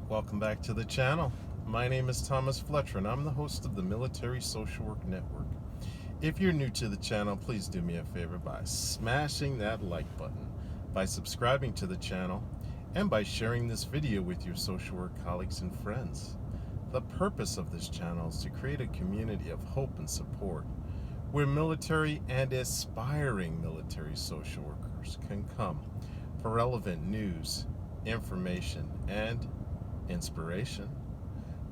Welcome back to the channel. My name is Thomas Fletcher and I'm the host of the Military Social Work Network. If you're new to the channel, please do me a favor by smashing that like button, by subscribing to the channel, and by sharing this video with your social work colleagues and friends. The purpose of this channel is to create a community of hope and support where military and aspiring military social workers can come for relevant news, information, and inspiration.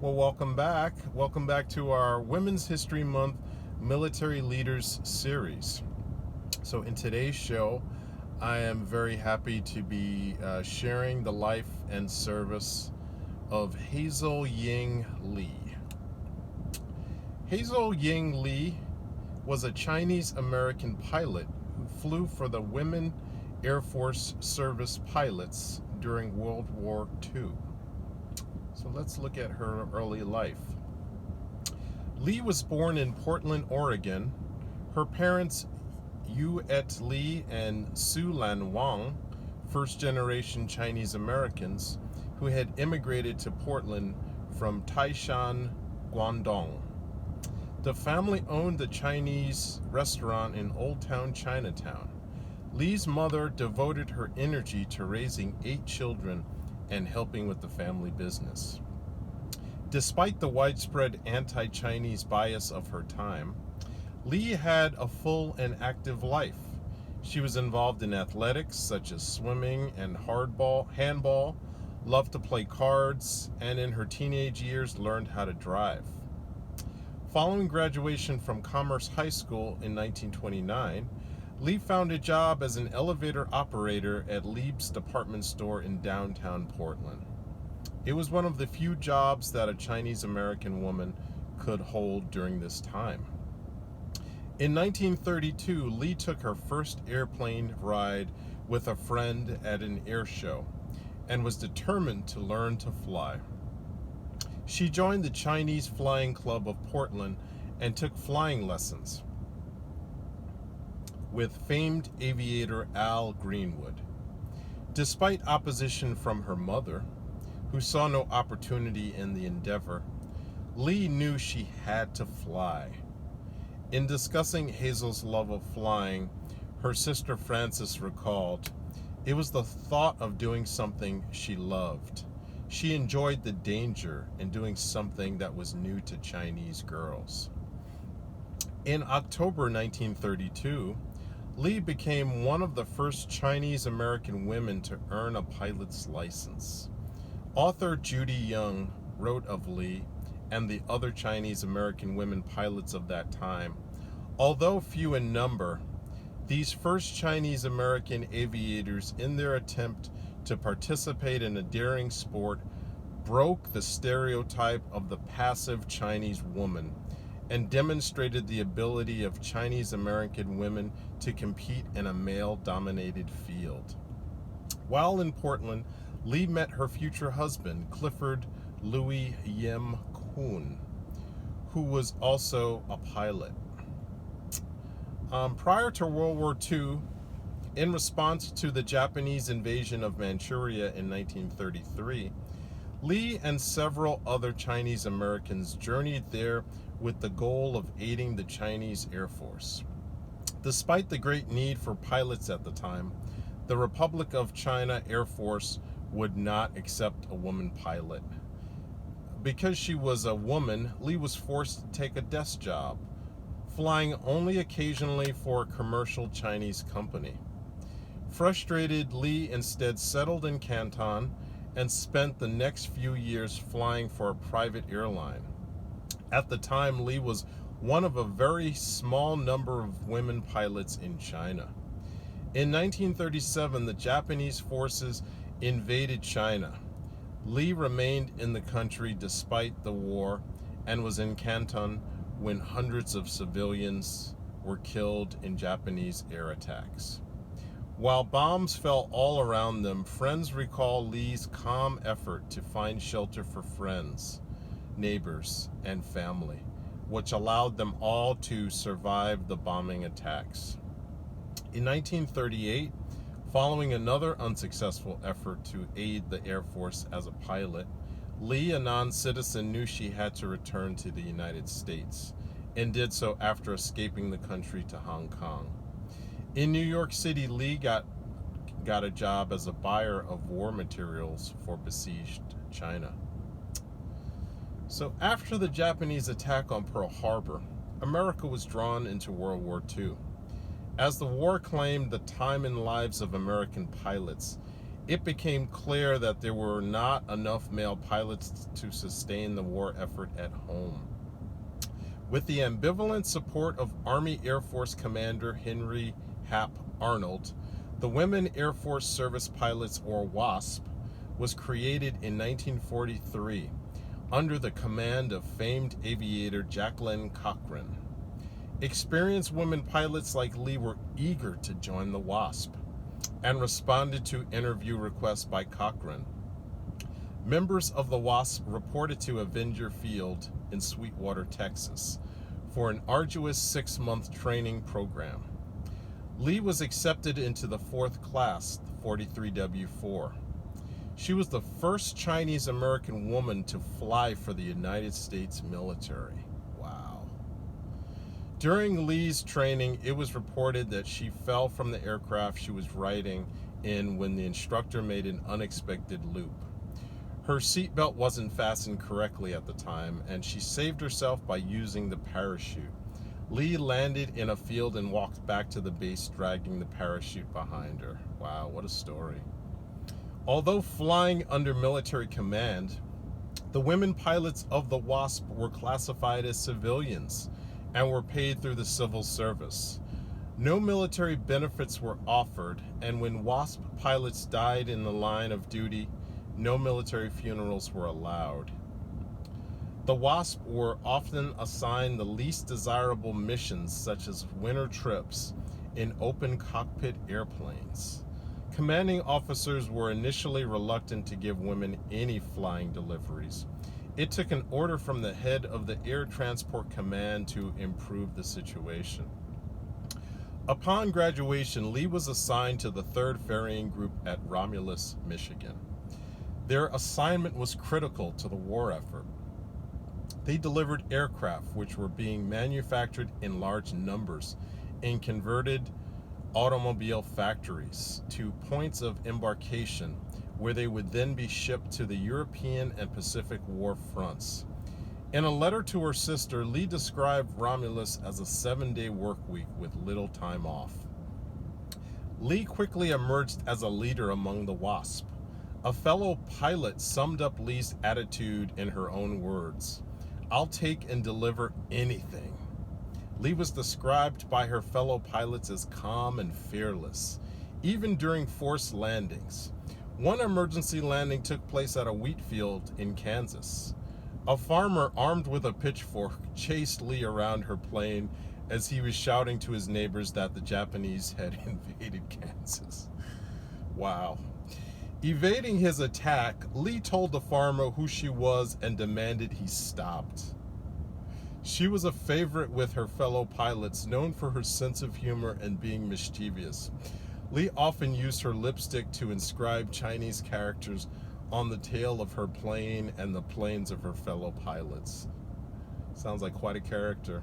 Well, welcome back. Welcome back to our Women's History Month Military Leaders series. So in today's show, I am very happy to be sharing the life and service of Hazel Ying Lee. Hazel Ying Lee was a Chinese-American pilot who flew for the Women Air Force Service pilots during World War II. So let's look at her early life. Lee was born in Portland, Oregon. Her parents, Yu Et Lee and Su Lan Wang, first-generation Chinese Americans who had immigrated to Portland from Taishan, Guangdong. The family owned the Chinese restaurant in Old Town Chinatown. Lee's mother devoted her energy to raising 8 children and helping with the family business. Despite the widespread anti-Chinese bias of her time, Lee had a full and active life. She was involved in athletics such as swimming and handball, loved to play cards, and in her teenage years learned how to drive. Following graduation from Commerce High School in 1929, Lee found a job as an elevator operator at Lieb's department store in downtown Portland. It was one of the few jobs that a Chinese American woman could hold during this time. In 1932, Lee took her first airplane ride with a friend at an air show and was determined to learn to fly. She joined the Chinese Flying Club of Portland and took flying lessons with famed aviator Al Greenwood. Despite opposition from her mother, who saw no opportunity in the endeavor, Lee knew she had to fly. In discussing Hazel's love of flying, her sister Frances recalled, "It was the thought of doing something she loved. She enjoyed the danger in doing something that was new to Chinese girls." In October 1932, Lee became one of the first Chinese American women to earn a pilot's license. Author Judy Young wrote of Lee and the other Chinese American women pilots of that time. Although few in number, these first Chinese American aviators, in their attempt to participate in a daring sport, broke the stereotype of the passive Chinese woman and demonstrated the ability of Chinese American women to compete in a male-dominated field. While in Portland, Lee met her future husband, Clifford Louis Yim Kuhn, who was also a pilot. Prior to World War II, in response to the Japanese invasion of Manchuria in 1933, Lee and several other Chinese Americans journeyed there with the goal of aiding the Chinese Air Force. Despite the great need for pilots at the time, the Republic of China Air Force would not accept a woman pilot. Because she was a woman, Lee was forced to take a desk job, flying only occasionally for a commercial Chinese company. Frustrated, Lee instead settled in Canton and spent the next few years flying for a private airline. At the time, Lee was one of a very small number of women pilots in China. In 1937, the Japanese forces invaded China. Lee remained in the country despite the war and was in Canton when hundreds of civilians were killed in Japanese air attacks. While bombs fell all around them, friends recall Lee's calm effort to find shelter for friends, neighbors, and family, which allowed them all to survive the bombing attacks. In 1938, following another unsuccessful effort to aid the Air Force as a pilot, Lee, a non-citizen, knew she had to return to the United States and did so after escaping the country to Hong Kong. In New York City, Lee got a job as a buyer of war materials for besieged China. So after the Japanese attack on Pearl Harbor, America was drawn into World War II. As the war claimed the time and lives of American pilots, it became clear that there were not enough male pilots to sustain the war effort at home. With the ambivalent support of Army Air Force Commander Henry Hap Arnold, the Women Air Force Service Pilots, or WASP, was created in 1943 under the command of famed aviator Jacqueline Cochran. Experienced women pilots like Lee were eager to join the WASP and responded to interview requests by Cochran. Members of the WASP reported to Avenger Field in Sweetwater, Texas, for an arduous 6-month training program. Lee was accepted into the 4th class, the 43W4. She was the first Chinese American woman to fly for the United States military. Wow. During Lee's training, it was reported that she fell from the aircraft she was riding in when the instructor made an unexpected loop. Her seatbelt wasn't fastened correctly at the time, and she saved herself by using the parachute. Lee landed in a field and walked back to the base, dragging the parachute behind her. Wow, what a story. Although flying under military command, the women pilots of the WASP were classified as civilians and were paid through the civil service. No military benefits were offered, and when WASP pilots died in the line of duty, no military funerals were allowed. The WASP were often assigned the least desirable missions, such as winter trips in open cockpit airplanes. Commanding officers were initially reluctant to give women any flying deliveries. It took an order from the head of the Air Transport Command to improve the situation. Upon graduation, Lee was assigned to the 3rd Ferrying Group at Romulus, Michigan. Their assignment was critical to the war effort. They delivered aircraft which were being manufactured in large numbers in converted automobile factories to points of embarkation where they would then be shipped to the European and Pacific war fronts. In a letter to her sister, Lee described Romulus as a 7-day work week with little time off. Lee quickly emerged as a leader among the WASP. A fellow pilot summed up Lee's attitude in her own words: "I'll take and deliver anything." Lee was described by her fellow pilots as calm and fearless, even during forced landings. One emergency landing took place at a wheat field in Kansas. A farmer armed with a pitchfork chased Lee around her plane as he was shouting to his neighbors that the Japanese had invaded Kansas. Wow. Evading his attack, Lee told the farmer who she was and demanded he stopped. She was a favorite with her fellow pilots, known for her sense of humor and being mischievous. Lee often used her lipstick to inscribe Chinese characters on the tail of her plane and the planes of her fellow pilots. Sounds like quite a character.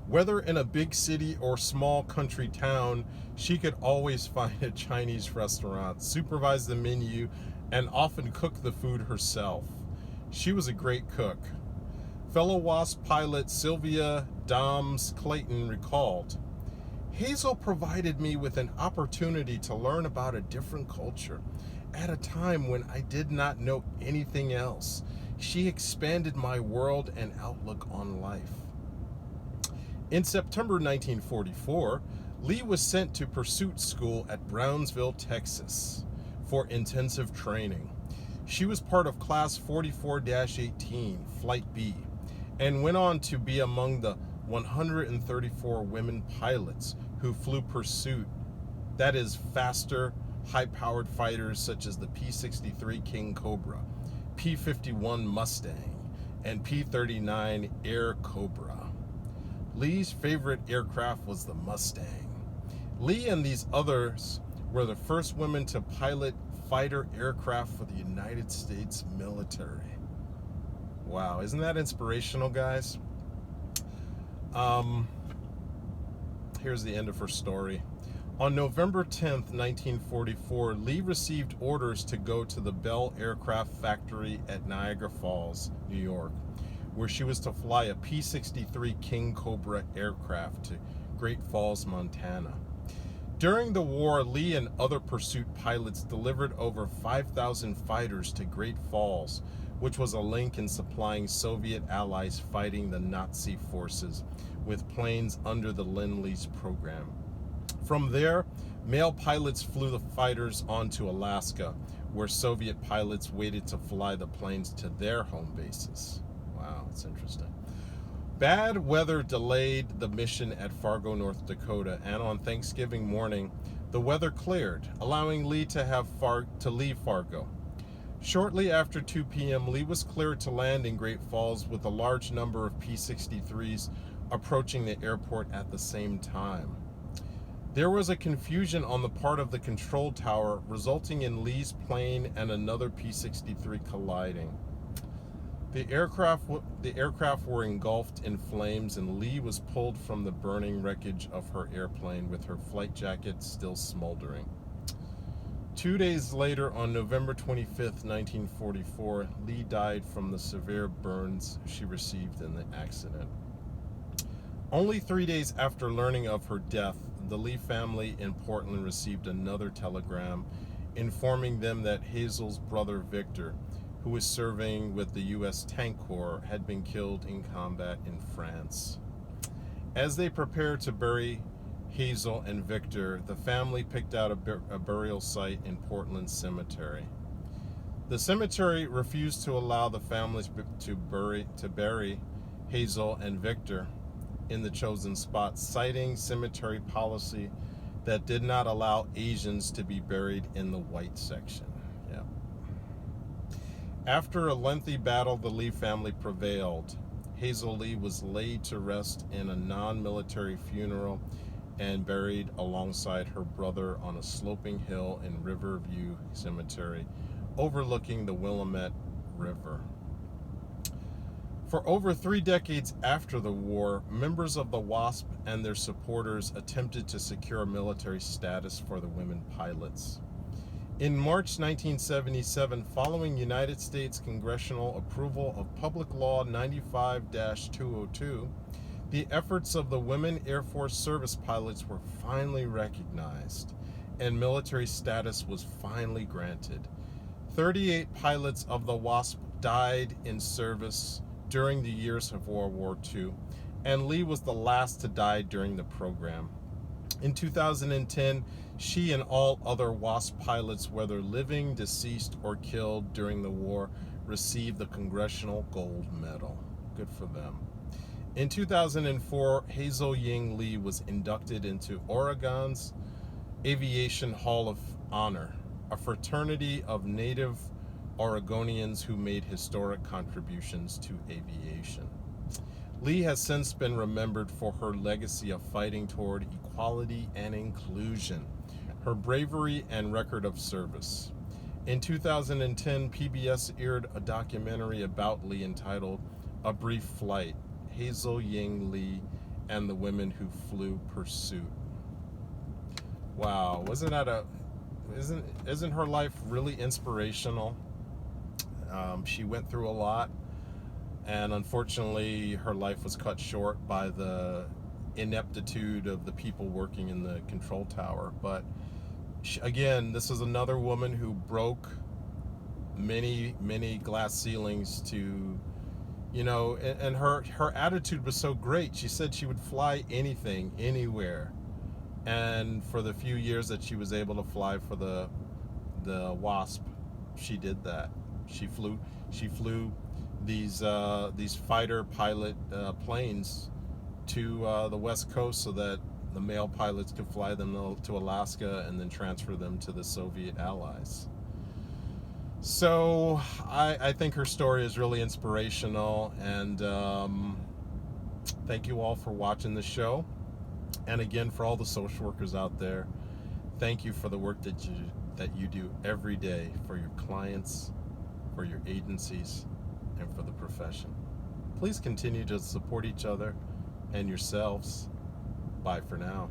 Whether in a big city or small country town, she could always find a Chinese restaurant, supervise the menu, and often cook the food herself. She was a great cook. Fellow WASP pilot Sylvia Doms Clayton recalled, "Hazel provided me with an opportunity to learn about a different culture at a time when I did not know anything else. She expanded my world and outlook on life." In September 1944, Lee was sent to pursuit school at Brownsville, Texas, for intensive training. She was part of Class 44-18, Flight B, and went on to be among the 134 women pilots who flew pursuit, that is, faster, high-powered fighters such as the P-63 King Cobra, P-51 Mustang, and P-39 Air Cobra. Lee's favorite aircraft was the Mustang. Lee and these others were the first women to pilot fighter aircraft for the United States military. Wow, isn't that inspirational, guys? Here's the end of her story. On November 10th, 1944, Lee received orders to go to the Bell Aircraft Factory at Niagara Falls, New York, where she was to fly a P-63 King Cobra aircraft to Great Falls, Montana. During the war, Lee and other pursuit pilots delivered over 5,000 fighters to Great Falls, which was a link in supplying Soviet allies fighting the Nazi forces with planes under the Lend-Lease program. From there, male pilots flew the fighters on to Alaska, where Soviet pilots waited to fly the planes to their home bases. Wow, that's interesting. Bad weather delayed the mission at Fargo, North Dakota, and on Thanksgiving morning, the weather cleared, allowing Lee to leave Fargo. Shortly after 2 p.m., Lee was cleared to land in Great Falls with a large number of P-63s approaching the airport at the same time. There was a confusion on the part of the control tower, resulting in Lee's plane and another P-63 colliding. The aircraft were engulfed in flames, and Lee was pulled from the burning wreckage of her airplane with her flight jacket still smoldering. 2 days later, on November 25th, 1944, Lee died from the severe burns she received in the accident. Only 3 days after learning of her death, the Lee family in Portland received another telegram informing them that Hazel's brother Victor, who was serving with the U.S. Tank Corps, had been killed in combat in France. As they prepared to bury Hazel and Victor, the family picked out a burial site in Portland Cemetery. The cemetery refused to allow the families to bury Hazel and Victor in the chosen spot, citing cemetery policy that did not allow Asians to be buried in the white section. Yeah. After a lengthy battle, the Lee family prevailed. Hazel Lee was laid to rest in a non-military funeral and buried alongside her brother on a sloping hill in Riverview Cemetery, overlooking the Willamette River. For over 3 decades after the war, members of the WASP and their supporters attempted to secure military status for the women pilots. In March 1977, following United States congressional approval of Public Law 95-202, the efforts of the women Air Force service pilots were finally recognized, and military status was finally granted. 38 pilots of the WASP died in service during the years of World War II, and Lee was the last to die during the program. In 2010, she and all other WASP pilots, whether living, deceased, or killed during the war, received the Congressional Gold Medal. Good for them. In 2004, Hazel Ying Lee was inducted into Oregon's Aviation Hall of Honor, a fraternity of Native Oregonians who made historic contributions to aviation. Lee has since been remembered for her legacy of fighting toward equality and inclusion, her bravery and record of service. In 2010, PBS aired a documentary about Lee entitled A Brief Flight, Hazel Ying Lee and the Women Who Flew Pursuit. Wow, isn't her life really inspirational? She went through a lot, and unfortunately her life was cut short by the ineptitude of the people working in the control tower. But again, this is another woman who broke many glass ceilings to, and her attitude was so great. She said she would fly anything, anywhere. And for the few years that she was able to fly for the WASP, she did that. She flew these fighter pilot planes to the West Coast so that the male pilots could fly them to Alaska and then transfer them to the Soviet allies. So I think her story is really inspirational, and thank you all for watching the show. And again, for all the social workers out there, thank you for the work that that you do every day for your clients, for your agencies, and for the profession. Please continue to support each other and yourselves. Bye for now.